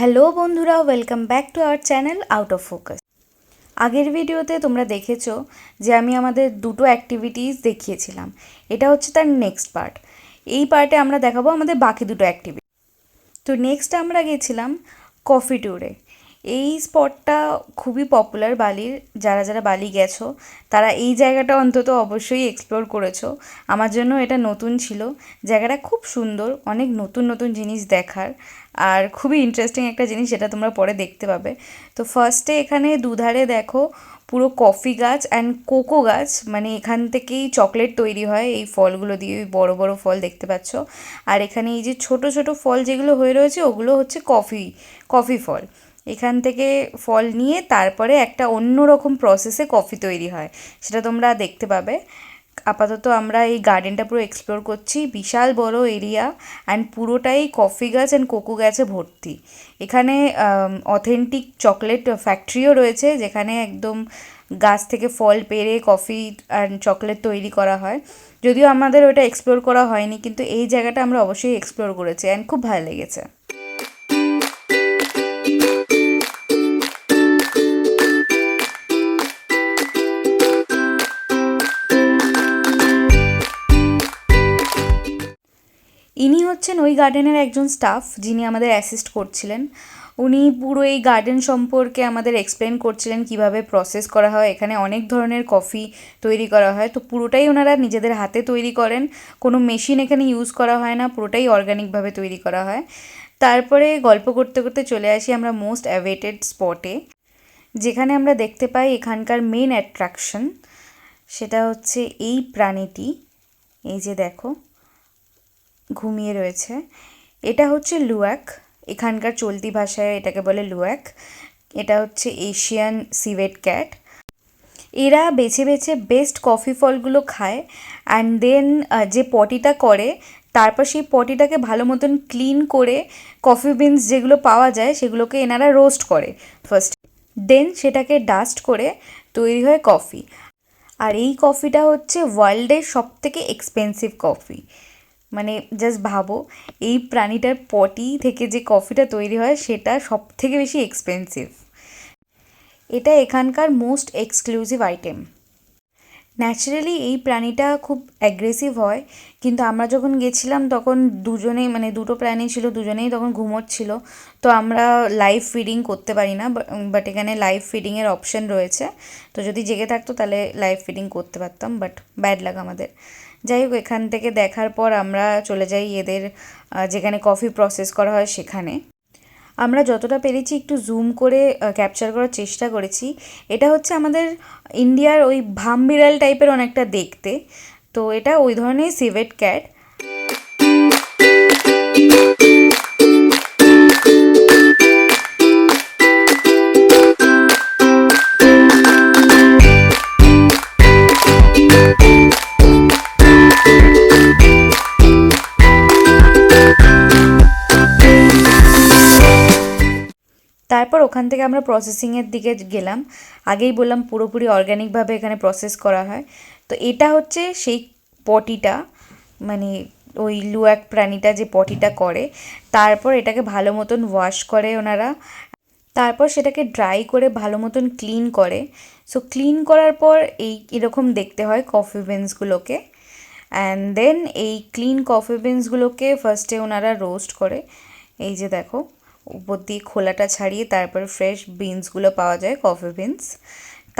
Hello বন্ধুরা, welcome back to our channel out of focus. আগের ভিডিওতে তোমরা দেখেছো যে আমি আমাদের দুটো অ্যাক্টিভিটিস দেখিয়েছিলাম। এটা হচ্ছে তার নেক্সট পার্ট। এই পার্টে আমরা দেখাবো আমাদের বাকি দুটো অ্যাক্টিভিটি। তো নেক্সট আমরা গেছিলাম কফি ট্যুরে। এই স্পটটা খুবই পপুলার বালির। যারা যারা বালি গেছো তারা এই জায়গাটা অন্তত অবশ্যই এক্সপ্লোর করেছো। আমার জন্য এটা নতুন ছিল। জায়গাটা খুব সুন্দর, অনেক নতুন নতুন জিনিস দেখার, আর খুবই ইন্টারেস্টিং একটা জিনিস যেটা তোমরা পরে দেখতে পাবে। তো ফার্স্টে এখানে দুধারে দেখো পুরো কফি গাছ অ্যান্ড কোকো গাছ, মানে এখান থেকেই চকলেট তৈরি হয় এই ফলগুলো দিয়ে। বড় বড় ফল দেখতে পাচ্ছ। আর এখানে এই যে ছোট ছোট ফল যেগুলো হয়ে রয়েছে ওগুলো হচ্ছে কফি ফল। এখান থেকে ফল নিয়ে তারপরে একটা অন্য রকম প্রসেসে কফি তৈরি হয়, সেটা তোমরা দেখতে পাবে। আপাতত আমরা এই গার্ডেনটা পুরো এক্সপ্লোর করছি। বিশাল বড় এরিয়া অ্যান্ড পুরোটাই কফি গাছ অ্যান্ড কোকো গাছে ভর্তি। এখানে অথেন্টিক চকলেট ফ্যাক্টরিও রয়েছে, যেখানে একদম গাছ থেকে ফল পেড়ে কফি অ্যান্ড চকলেট তৈরি করা হয়। যদিও আমাদের ওটা এক্সপ্লোর করা হয়নি, কিন্তু এই জায়গাটা আমরা অবশ্যই এক্সপ্লোর করেছি অ্যান্ড খুব ভালো লেগেছে। ইনি হচ্ছেন ওই গার্ডেনের একজন স্টাফ যিনি আমাদের অ্যাসিস্ট করছিলেন। উনি পুরো এই গার্ডেন সম্পর্কে আমাদের এক্সপ্লেন করছিলেন কিভাবে প্রসেস করা হয়। এখানে অনেক ধরনের কফি তৈরি করা হয়, তো পুরোটাই ওনারা নিজেদের হাতে তৈরি করেন। কোনো মেশিন এখানে ইউজ করা হয় না, পুরোটাই অর্গানিকভাবে তৈরি করা হয়। তারপরে গল্প করতে করতে চলে আসি আমরা মোস্ট অ্যাওয়েটেড স্পটে, যেখানে আমরা দেখতে পাই এখানকার মেন অ্যাট্রাকশন। সেটা হচ্ছে এই প্রাণীটি, এই যে দেখো ঘুমিয়ে রয়েছে। এটা হচ্ছে লুয়াক, এখানকার চলতি ভাষায় এটাকে বলে লুয়াক। এটা হচ্ছে এশিয়ান সিভেট ক্যাট। এরা বেছে বেছে বেস্ট কফি ফলগুলো খায় অ্যান্ড দেন যে পটিটা করে, তারপর সেই পটিটাকে ভালো মতন ক্লিন করে কফি বিনস যেগুলো পাওয়া যায় সেগুলোকে এনারা রোস্ট করে ফার্স্ট। দেন সেটাকে ডাস্ট করে তৈরি হয় কফি। আর এই কফিটা হচ্ছে ওয়ার্ল্ডের সবথেকে এক্সপেন্সিভ কফি। মানে জাস্ট ভাবো, এই প্রাণীটার পটি থেকে যে কফিটা তৈরি হয় সেটা সব থেকে বেশি এক্সপেন্সিভ। এটা এখানকার মোস্ট এক্সক্লুসিভ আইটেম। ন্যাচারালি এই প্রাণীটা খুব অ্যাগ্রেসিভ হয়, কিন্তু আমরা যখন গেছিলাম তখন দুজনেই, মানে দুটো প্রাণী ছিল, দুজনেই তখন ঘুমোচ্ছিল। তো আমরা লাইভ ফিডিং করতে পারি না, বাট এখানে লাইভ ফিডিংয়ের অপশন রয়েছে। তো যদি জেগে থাকতো তাহলে লাইভ ফিডিং করতে পারতাম, বাট ব্যাড লাগ আমাদের। যাই হোক, এখান থেকে দেখার পর আমরা চলে যাই এদের যেখানে কফি প্রসেস করা হয় সেখানে। আমরা যতটা পেরেছি একটু জুম করে ক্যাপচার করার চেষ্টা করেছি। এটা হচ্ছে আমাদের ইন্ডিয়ার ওই ভামবিড়াল টাইপের অনেকটা দেখতে। তো এটা ওই ধরনের সিভেট ক্যাট। তারপর ওখান থেকে আমরা প্রসেসিংয়ের দিকে গেলাম। আগেই বললাম পুরোপুরি অর্গ্যানিকভাবে এখানে প্রসেস করা হয়। তো এটা হচ্ছে সেই পটিটা, মানে ওই লুয়াক প্রাণীটা যে পটিটা করে, তারপর এটাকে ভালো মতন ওয়াশ করে ওনারা। তারপর সেটাকে ড্রাই করে ভালো মতন ক্লিন করে। সো ক্লিন করার পর এরকম দেখতে হয় কফি বিনসগুলোকে। অ্যান্ড দেন এই ক্লিন কফি বিনসগুলোকে ফার্স্টে ওনারা রোস্ট করে। এই যে দেখো, উপর দিয়ে খোলাটা ছাড়িয়ে তারপর ফ্রেশ বিনসগুলো পাওয়া যায়, কফি বিনস।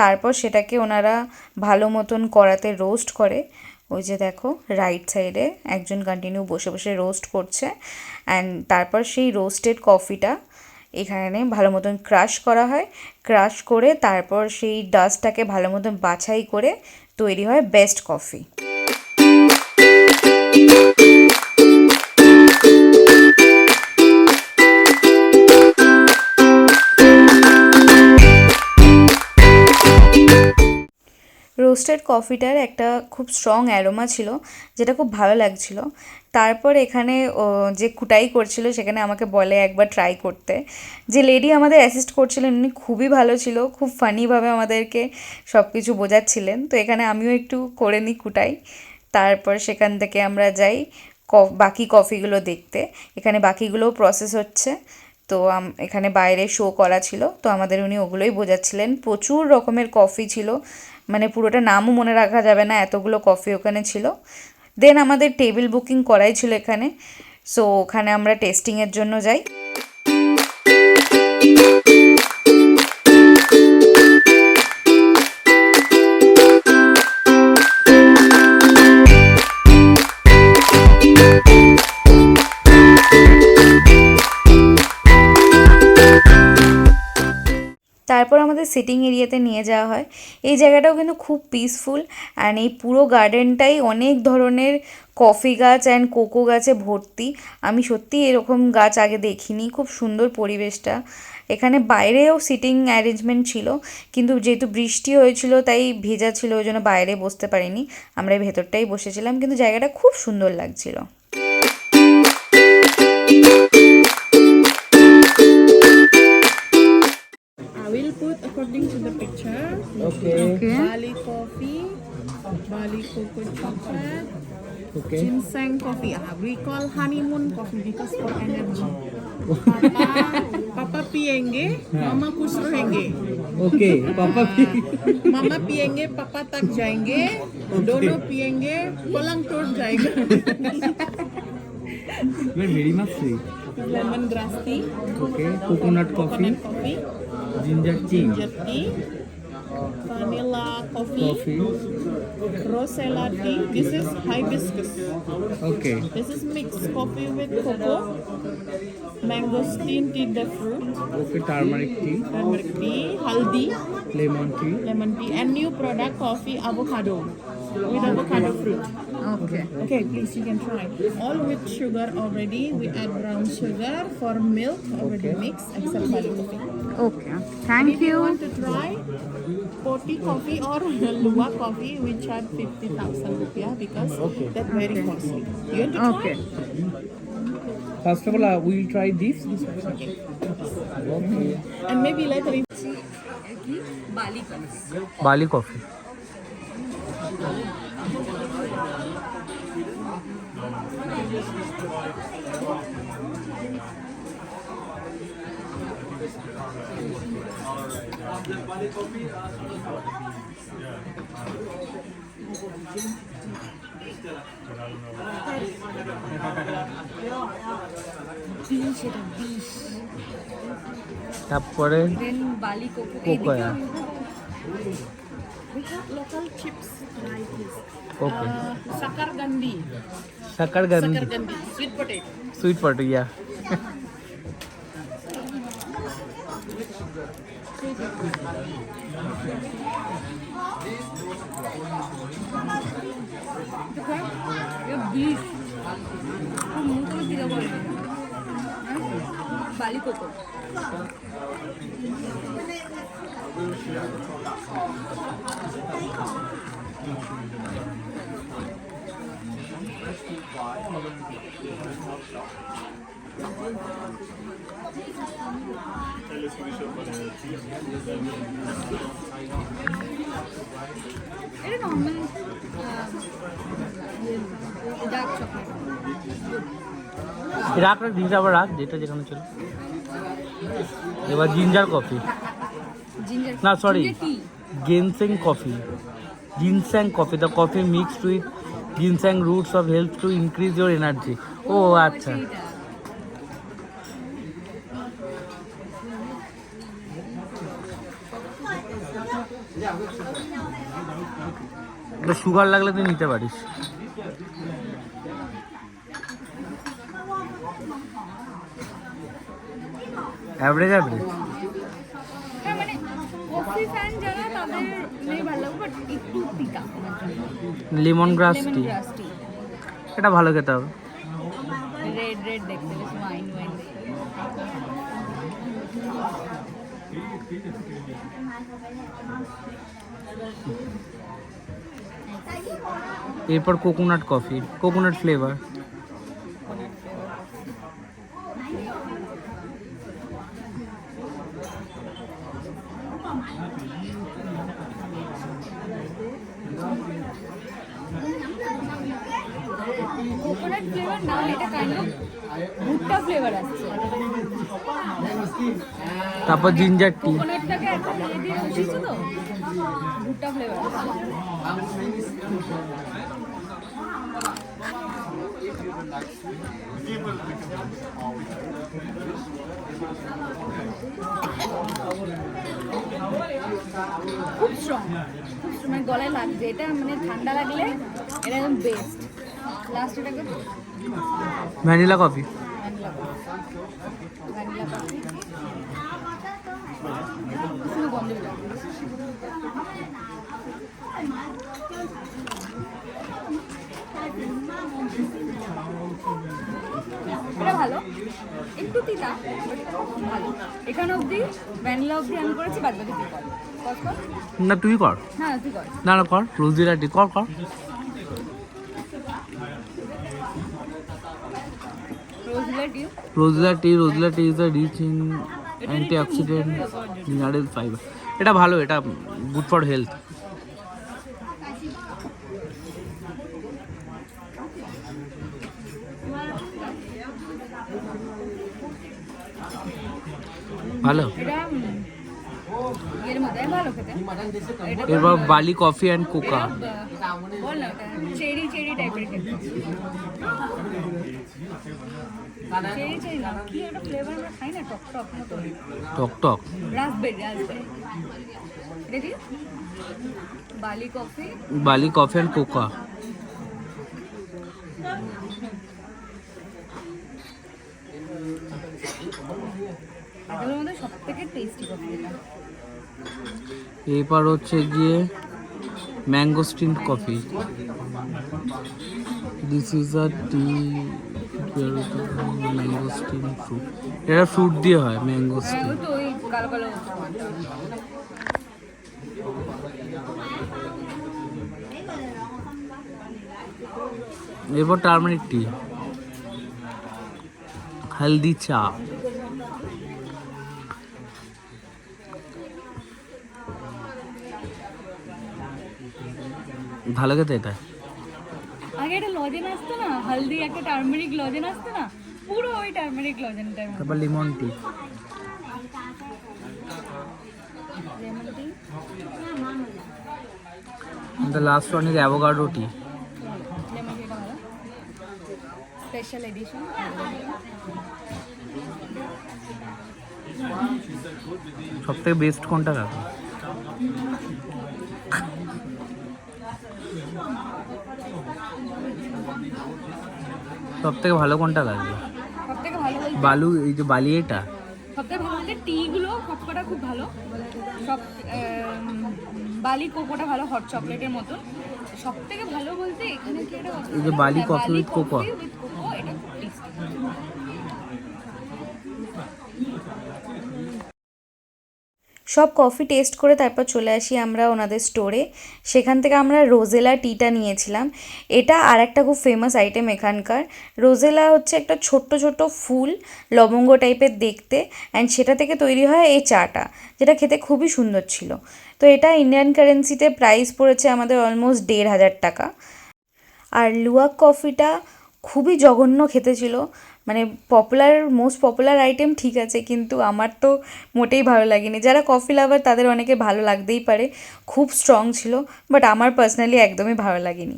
তারপর সেটাকে ওনারা ভালো মতন কড়াতে রোস্ট করে। ওই যে দেখো রাইট সাইডে একজন কন্টিনিউ বসে বসে রোস্ট করছে। অ্যান্ড তারপর সেই রোস্টেড কফিটা এখানে ভালো মতন ক্রাশ করা হয়। ক্রাশ করে তারপর সেই ডাস্টটাকে ভালো মতন বাছাই করে তৈরি হয় বেস্ট কফি। রোস্টেড কফিটার একটা খুব স্ট্রং অ্যারোমা ছিল, যেটা খুব ভালো লাগছিল। তারপর এখানে যে কুটাই করছিল সেখানে আমাকে বলে একবার ট্রাই করতে। যে লেডি আমাদের অ্যাসিস্ট করছিলেন উনি খুবই ভালো ছিল, খুব ফানিভাবে আমাদেরকে সব কিছু বোঝাচ্ছিলেন। তো এখানে আমিও একটু করে নিই কুটাই। তারপর সেখান থেকে আমরা যাই বাকি কফিগুলো দেখতে। এখানে বাকিগুলোও প্রসেস হচ্ছে। তো এখানে বাইরে শো করা ছিল, তো আমাদের উনি ওগুলোই বোঝাচ্ছিলেন। প্রচুর রকমের কফি ছিল, মানে পুরোটা নামও মনে রাখা যাবে না, এতগুলো কফি ওখানে ছিল। দেন আমাদের টেবিল বুকিং করাই ছিল এখানে, সো ওখানে আমরা টেস্টিংয়ের জন্য যাই। তারপর আমাদের সিটিং এরিয়াতে নিয়ে যাওয়া হয়। এই জায়গাটাও কিন্তু খুব পিসফুল, অ্যান্ড এই পুরো গার্ডেনটাই অনেক ধরনের কফি গাছ অ্যান্ড কোকো গাছে ভর্তি। আমি সত্যি এরকম গাছ আগে দেখিনি, খুব সুন্দর পরিবেশটা। এখানে বাইরেও সিটিং অ্যারেঞ্জমেন্ট ছিল, কিন্তু যেহেতু বৃষ্টি হয়েছিল তাই ভেজা ছিল, ওই জন্য বাইরে বসতে পারিনি, আমরা ভেতরটাই বসেছিলাম, কিন্তু জায়গাটা খুব সুন্দর লাগছিল। Will put according to the picture. Okay. Bali coffee, Bali cocoa chocolate, Okay. ginseng coffee. We call honeymoon coffee because for energy. Papa piएंगे, Mama खुश रहेंगे. Okay. Papa भी. Mama पिएंगे, Papa तक जाएंगे. दोनों पिएंगे, पलंग टूट जाएगा. You're very much sweet. Lemon grass tea, Okay. Coconut coffee. coconut coffee, Ginger tea. ginger tea, vanilla coffee. Coffee. Rosella tea. This is hibiscus. Okay. This is mixed coffee with cocoa, mangosteen tea, the fruit, Okay. Turmeric tea. turmeric tea, haldi, Lemon tea. lemon tea, and new product coffee avocado with avocado fruit. Okay, Okay, please you can try. All with sugar already. We add brown sugar for milk already mixed, except Bali coffee. Okay, thank If you want to try Poti coffee or Luwak coffee, we charge 50,000 rupiah because that's very costly. You want to try? Okay. First of all, we'll try this. Okay. Okay. And maybe later if Bali coffee. তারপরে cocoa. we have local chips like this. Okay. Sakar gandhi. Sakar gandhi. Sakar gandhi. Sweet potato. Sweet potato, yeah. বালি cocoa. এটা normal dark chocolate. রাখ রাখ জিনিস আবার রাখ, যেটা যেখানে ছিল। এবার জিঞ্জার কফি, জিঞ্জার না sorry, T. ginseng coffee. Ginseng coffee, the coffee mixed with ginseng roots of help to increase your energy. ও আচ্ছা, এটা সুগার লাগলে তুই নিতে পারিস। অ্যাভারেজ অ্যাভারেজ হ্যাঁ, মানে কফি ফ্যান যারা তাদের ভালো লাগবে, বাট একটু পিকা। Lemon grass lemon tea, grass tea, এটা ভালো খেতে হবে। রেড রেড দেখতে বেশ ওয়াইন ওয়াইন। এরপর coconut coffee, coconut flavour. Coconut flavour না, এটা কাইন্ড অফ ভুট্টা ফ্লেভার আসছে। তারপর জিঞ্জার টি। কোকোনাটটাকে একটা ইয়ে দিয়ে বসিয়েছে তো, ভুট্টা ফ্লেভার। খুব স্ট্রং, খুব strong, মানে গলায় লাগছে এটা, মানে ঠান্ডা লাগলে এটা একদম বেস্ট। লাস্ট এটাকে ভ্যানিলা কফি। ভ্যানিলা কফি শুধু বন্ধ হয়ে যাবে। এটা ভালো, একটু তিতা, but ভালো। এখানে অবধি ভ্যানিলা অবধি আমি করেছি, বাদ বাকি তুই কর। কর। না তুই কর। হ্যাঁ তুই কর। না না কর, রোজিলা টি কর কর। Roselle tea. Roselle tea is rich in antioxidant mineral fibre. এটা ভালো, এটা গুড ফর হেলথ। ভালো। এটা এর মধ্যে ভালো খেতে। এটা এরপর বালি কফি অ্যান্ড কোকা। বল না, চেরি টাইপের খেতে। চেরি না, কি একটা ফ্লেভার আমরা খাই না, টক মতো। টক। রাসবেরি। রেডি? বালি কফি অ্যান্ড কোকা। এগুলোর মধ্যে সব থেকে টেস্টি কফি এটা। এরপর হচ্ছে গিয়ে mangosteen coffee. This is a T mangosteen fruit. এটা ফ্রুট দিয়ে হয়, ম্যাঙ্গোস্টিন। ওই তো ওই কালো এরপর টার্মারিক টি, হলদি চা। ভালো খেতে এটা। আগে একটা লজেন আসতো না, হলদি একটা টার্মারিক লজেন আসতো না, পুরো ওই টার্মারিক লজেনটার মতো। তারপর lemon tea. Lemon tea. The last one is avocado tea. Lemon টিটা ভালো, স্পেশাল এডিশন। সব থেকে বেস্ট কোনটা রাখো? সব থেকে ভালো কোনটা লাগবে? সবথেকে ভালো বলতে বালু, এই যে বালি, এটা সবথেকে ভালো বলতে টিগুলো সবকটা খুব ভালো। সব বালি কোকোটা ভালো, হট চকলেটের মতন। সব থেকে ভালো বলতে এখানে কি এটা এই যে বালি কফি উইথ কোকো। এটা খুব টেস্টি। সব কফি টেস্ট করে তারপর চলে আসি আমরা ওনাদের স্টোরে। সেখান থেকে আমরা রোজেলা টিটা নিয়েছিলাম। এটা আর একটা খুব ফেমাস আইটেম এখানকার। রোজেলা হচ্ছে একটা ছোট্ট ফুল, লবঙ্গ টাইপের দেখতে, অ্যান্ড সেটা থেকে তৈরি হয় এই চাটা, যেটা খেতে খুবই সুন্দর ছিল। তো এটা ইন্ডিয়ান কারেন্সিতে প্রাইস পড়েছে আমাদের অলমোস্ট 1,500 টাকা। আর লুওয়াক কফিটা খুবই জঘন্য খেতে ছিল, মানে মোস্ট পপুলার আইটেম ঠিক আছে, কিন্তু আমার তো মোটেই ভালো লাগেনি। যারা কফি লাভার তাদের অনেকে ভালো লাগতেই পারে, খুব স্ট্রং ছিল, বাট আমার পার্সোনালি একদমই ভালো লাগেনি।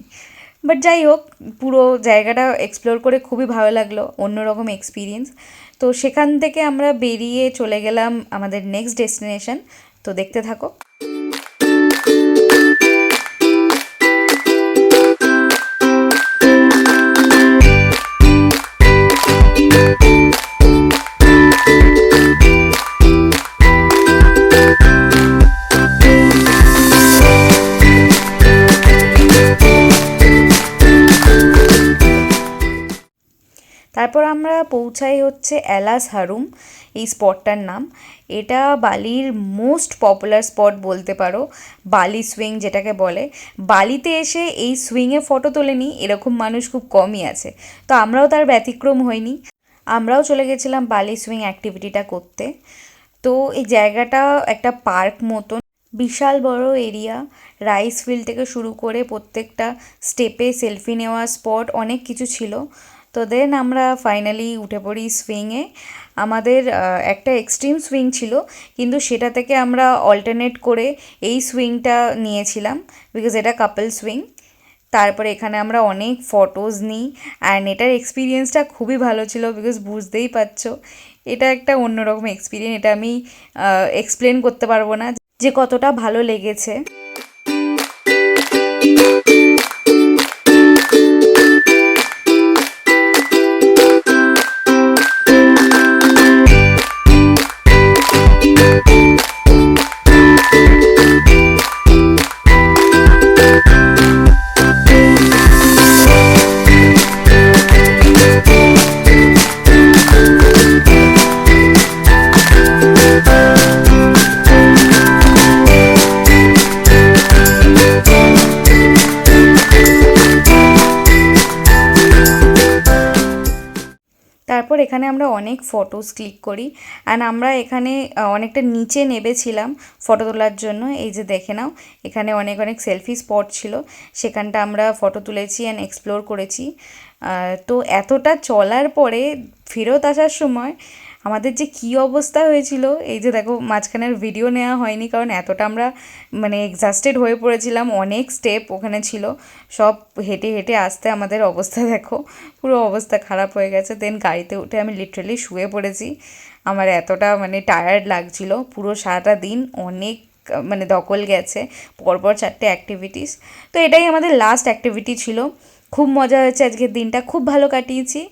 বাট যাই হোক, পুরো জায়গাটা এক্সপ্লোর করে খুবই ভালো লাগলো, অন্যরকম এক্সপিরিয়েন্স। তো সেখান থেকে আমরা বেরিয়ে চলে গেলাম আমাদের নেক্সট ডেস্টিনেশন। তো দেখতে থাকো। তারপর আমরা পৌঁছাই হচ্ছে এলাস হারুম, এই স্পটটার নাম। এটা বালির মোস্ট পপুলার স্পট বলতে পারো, বালি সুইং যেটাকে বলে। বালিতে এসে এই সুইংয়ে ফটো তোলেনি এরকম মানুষ খুব কমই আছে, তো আমরাও তার ব্যতিক্রম হইনি। আমরাও চলে গেছিলাম বালি সুইং অ্যাক্টিভিটিটা করতে। তো এই জায়গাটা একটা পার্ক মতন, বিশাল বড় এরিয়া, রাইস ফিল্ড থেকে শুরু করে প্রত্যেকটা স্টেপে সেলফি নেওয়া স্পট অনেক কিছু ছিল। তো দেন আমরা ফাইনালি উঠে পড়ি সুইংয়ে। আমাদের একটা এক্সট্রিম সুইং ছিল, কিন্তু সেটা থেকে আমরা অল্টারনেট করে এই সুইংটা নিয়েছিলাম, বিকজ এটা কাপল সুইং। তারপরে এখানে আমরা অনেক ফটোজ নিই, অ্যান্ড এটার এক্সপিরিয়েন্সটা খুবই ভালো ছিল, বিকজ বুঝতেই পারছো এটা একটা অন্যরকম এক্সপিরিয়েন্স। এটা আমি এক্সপ্লেন করতে পারবো না যে কতটা ভালো লেগেছে। তারপর এখানে আমরা অনেক ফটোস ক্লিক করি, অ্যান্ড আমরা এখানে অনেকটা নিচে নেমেছিলাম ফটো তোলার জন্য। এই যে দেখে নাও, এখানে অনেক অনেক সেলফি স্পট ছিল, সেখানটা আমরা ফটো তুলেছি অ্যান্ড এক্সপ্লোর করেছি। তো এতটা চলার পরে ফেরত আসার সময় আমাদের যে কী অবস্থা হয়েছিল, এই যে দেখো মাঝখানের ভিডিও নেওয়া হয়নি, কারণ এতটা আমরা মানে এক্সস্টেড হয়ে পড়েছিলাম। অনেক স্টেপ ওখানে ছিল, সব হেঁটে হেঁটে আসতে আমাদের অবস্থা দেখো, পুরো অবস্থা খারাপ হয়ে গেছে। দেন গাড়িতে উঠে আমি লিটারালি শুয়ে পড়েছি, আমার এতটা মানে টায়ার্ড লাগছিল। পুরো সারাটা দিন অনেক মানে ধকল গেছে, পরপর 4টে অ্যাক্টিভিটিস। তো এটাই আমাদের লাস্ট অ্যাক্টিভিটি ছিল। খুব মজা হয়েছে, আজকের দিনটা খুব ভালো কাটিয়েছি।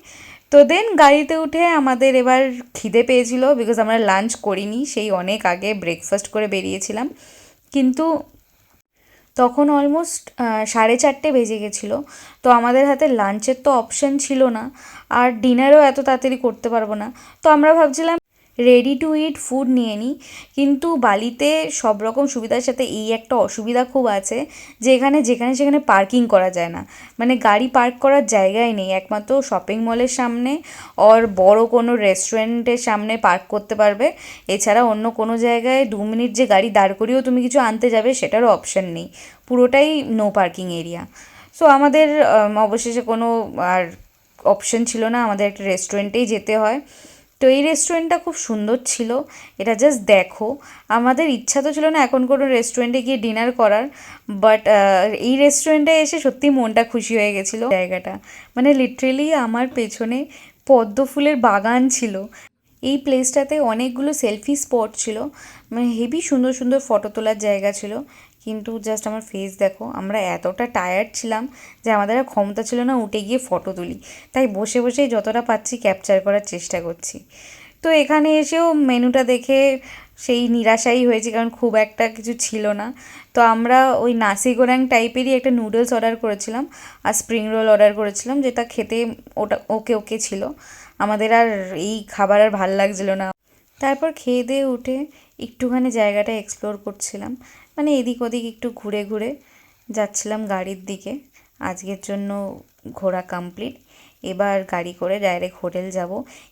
তো দেন গাড়িতে উঠে আমাদের এবার খিদে পেয়েছিল, বিকজ আমরা লাঞ্চ করিনি, সেই অনেক আগে ব্রেকফাস্ট করে বেরিয়েছিলাম। কিন্তু তখন অলমোস্ট 4:30 বেজে গেছিলো। তো আমাদের হাতে লাঞ্চের তো অপশান ছিল না, আর ডিনারও এত তাড়াতাড়ি করতে পারবো না। তো আমরা ভাবছিলাম রেডি টু ইট ফুড নিয়ে নিই, কিন্তু বালিতে সব রকম সুবিধার সাথে এই একটা অসুবিধা খুব আছে, যে এখানে যেখানে সেখানে পার্কিং করা যায় না, মানে গাড়ি পার্ক করার জায়গাই নেই। একমাত্র শপিং মলের সামনে আর বড় কোনো রেস্টুরেন্টের সামনে পার্ক করতে পারবে, এছাড়া অন্য কোনো জায়গায় 2 মিনিট যে গাড়ি দাঁড় করিয়েও তুমি কিছু আনতে যাবে সেটারও অপশান নেই, পুরোটাই নো পার্কিং এরিয়া। সো আমাদের অবশেষে কোনো আর অপশান ছিল না, আমাদের একটা রেস্টুরেন্টেই যেতে হয়। তো এই রেস্টুরেন্টটা খুব সুন্দর ছিল, এটা জাস্ট দেখো। আমাদের ইচ্ছা তো ছিল না এখন কোনো রেস্টুরেন্টে গিয়ে ডিনার করার, বাট এই রেস্টুরেন্টে এসে সত্যি মনটা খুশি হয়ে গেছিলো। জায়গাটা মানে লিটারেলি আমার পেছনে পদ্ম ফুলের বাগান ছিল। এই প্লেসটাতে অনেকগুলো সেলফি স্পট ছিল, মানে হেভি সুন্দর সুন্দর ফটো তোলার জায়গা ছিল। কিন্তু জাস্ট আমার ফেস দেখো, আমরা এতটা টায়ার্ড ছিলাম যে আমাদের আর ক্ষমতা ছিল না উঠে গিয়ে ফটো তুলি, তাই বসে বসেই যতটা পাচ্ছি ক্যাপচার করার চেষ্টা করছি। তো এখানে এসেও মেনুটা দেখে সেই নিরাশাই হয়েছে, কারণ খুব একটা কিছু ছিল না। তো আমরা ওই নাসি গোরাং টাইপেরই একটা নুডলস অর্ডার করেছিলাম, আর স্প্রিং রোল অর্ডার করেছিলাম, যেটা খেতে ওটা ওকে ওকে ছিল। আমাদের আর এই খাবার আর ভাল লাগছিল না। তারপর খেয়ে দিয়ে উঠে একটুখানি জায়গাটা এক্সপ্লোর করছিলাম, মানে এদিক ওদিক একটু ঘুরে ঘুরে যাচ্ছিলাম গাড়ির দিকে। আজকের জন্য ঘোরা কমপ্লিট, এবার গাড়ি করে ডাইরেক্ট হোটেল যাব।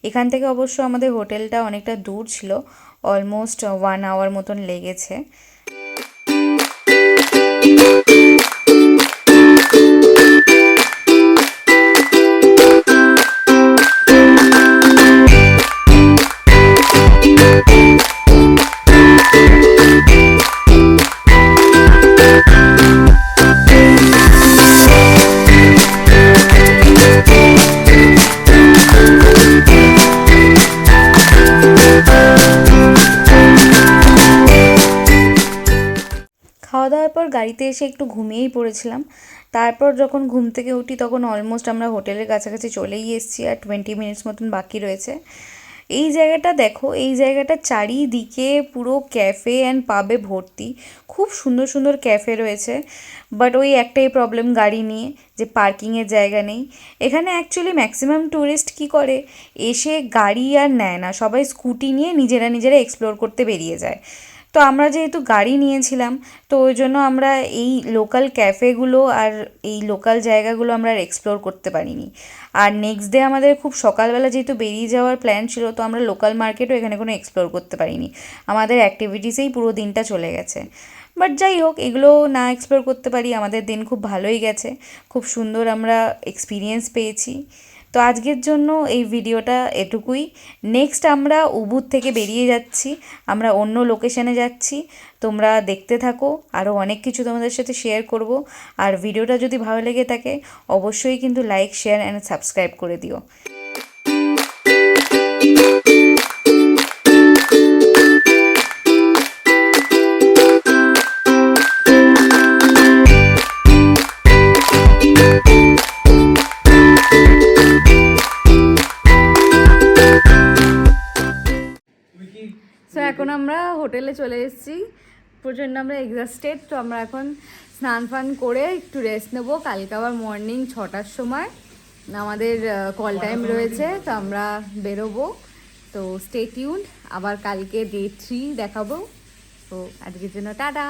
এখান থেকে অবশ্য আমাদের হোটেলটা অনেকটা দূর ছিল, অলমোস্ট 1 আওয়ার মতন লেগেছে। খাওয়া দাওয়ার পর গাড়িতে এসে একটু ঘুমিয়েই পড়েছিলাম। তারপর যখন ঘুম থেকে উঠি তখন অলমোস্ট আমরা হোটেলের কাছাকাছি চলেই এসেছি, আর 20 মিনিটস মতন বাকি রয়েছে। এই জায়গাটা দেখো, এই জায়গাটা চারিদিকে পুরো ক্যাফে অ্যান্ড পাবে ভর্তি, খুব সুন্দর সুন্দর ক্যাফে রয়েছে। বাট ওই একটাই প্রবলেম গাড়ি নিয়ে, যে পার্কিংয়ের জায়গা নেই। এখানে অ্যাকচুয়ালি ম্যাক্সিমাম ট্যুরিস্ট কী করে, এসে গাড়ি আর নেয় না, সবাই স্কুটি নিয়ে নিজেরা নিজেরা এক্সপ্লোর করতে বেরিয়ে যায়। তো আমরা যেহেতু গাড়ি নিয়েছিলাম, তো ওই জন্য আমরা এই লোকাল ক্যাফেগুলো আর এই লোকাল জায়গাগুলো আমরা আর এক্সপ্লোর করতে পারিনি। আর নেক্সট ডে আমাদের খুব সকালবেলা যেহেতু বেরিয়ে যাওয়ার প্ল্যান ছিল, তো আমরা লোকাল মার্কেটও এখানে কোনো এক্সপ্লোর করতে পারিনি, আমাদের অ্যাক্টিভিটিসেই পুরো দিনটা চলে গেছে। বাট যাই হোক, এগুলো না এক্সপ্লোর করতে পারি আমাদের দিন খুব ভালোই গেছে, খুব সুন্দর আমরা এক্সপিরিয়েন্স পেয়েছি। তো আজকের জন্য এই ভিডিওটা এটুকুই। নেক্সট আমরা উবুর থেকে বেরিয়ে যাচ্ছি, আমরা অন্য লোকেশানে যাচ্ছি, তোমরা দেখতে থাকো, আরও অনেক কিছু তোমাদের সাথে শেয়ার করব। আর ভিডিওটা যদি ভালো লেগে থাকে অবশ্যই কিন্তু লাইক, শেয়ার অ্যান্ড সাবস্ক্রাইব করে দিও। সো এখন আমরা হোটেলে চলে এসেছি, প্রচণ্ড আমরা এক্সস্টেড। তো আমরা এখন স্নান ফান করে একটু রেস্ট নেবো, কালকে আবার মর্নিং 6টার সময় আমাদের কল টাইম রয়েছে, তো আমরা বেরোবো। তো স্টে টিউনড, আবার কালকে ডে 3 দেখাবো। তো আজকের জন্য টাটা।